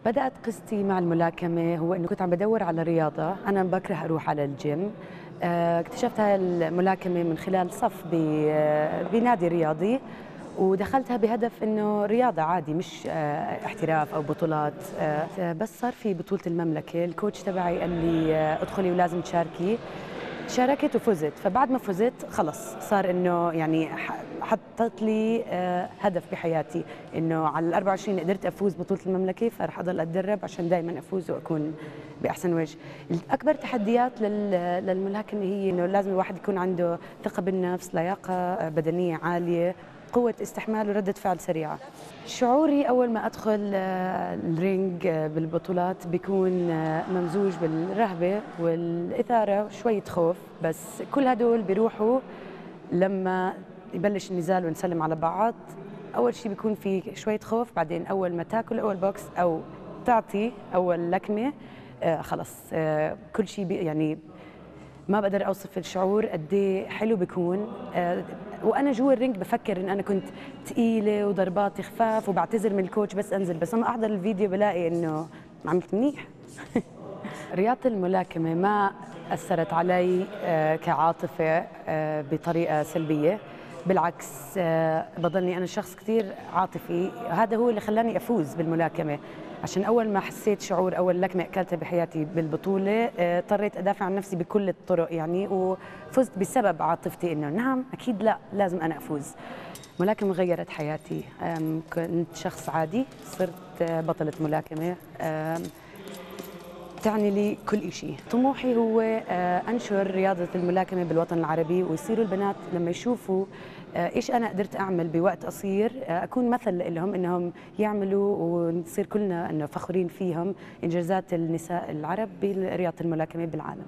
بدأت قصتي مع الملاكمة هو إنه كنت عم بدور على رياضة، أنا بكره أروح على الجيم. اكتشفت هاي الملاكمة من خلال صف بنادي رياضي، ودخلتها بهدف إنه رياضة عادي مش احتراف أو بطولات. بس صار في بطولة المملكة، الكوتش تبعي قال لي ادخلي ولازم تشاركي. شاركت وفزت، فبعد ما فزت خلص صار انه يعني حطت لي هدف بحياتي انه على ال 24 قدرت افوز بطولة المملكة، فرح اضل اتدرب عشان دائما افوز واكون باحسن وجه. اكبر تحديات للملاكمة هي انه لازم الواحد يكون عنده ثقة بالنفس، لياقة بدنية عالية، قوة استحمال وردة فعل سريعة. شعوري أول ما أدخل الرينج بالبطولات بيكون ممزوج بالرهبة والإثارة وشوية خوف، بس كل هدول بيروحوا لما يبلش النزال ونسلم على بعض. أول شيء بيكون في شوية خوف، بعدين أول ما تاكل أول بوكس أو تعطي أول لكمة خلص كل شيء يعني ما بقدر اوصف الشعور قد ايه حلو بيكون. وانا جوا الرينج بفكر ان انا كنت ثقيله وضرباتي خفاف وبعتذر من الكوتش بس انزل، بس لما احضر الفيديو بلاقي انه عملت منيح. رياضه الملاكمه ما اثرت علي كعاطفه بطريقه سلبيه، بالعكس بضلني انا شخص كثير عاطفي. هذا هو اللي خلاني افوز بالملاكمه، عشان اول ما حسيت شعور اول لكمه اكلتها بحياتي بالبطوله اضطريت ادافع عن نفسي بكل الطرق يعني، وفزت بسبب عاطفتي انه نعم اكيد لا لازم انا افوز. الملاكمه غيرت حياتي، كنت شخص عادي صرت بطله ملاكمه. تعني لي كل شيء. طموحي هو أنشر رياضة الملاكمة بالوطن العربي، ويصيروا البنات لما يشوفوا إيش أنا قدرت أعمل بوقت قصير أكون مثل لهم إنهم يعملوا، ونصير كلنا إنه فخورين فيهم إنجازات النساء العرب برياضة الملاكمة بالعالم.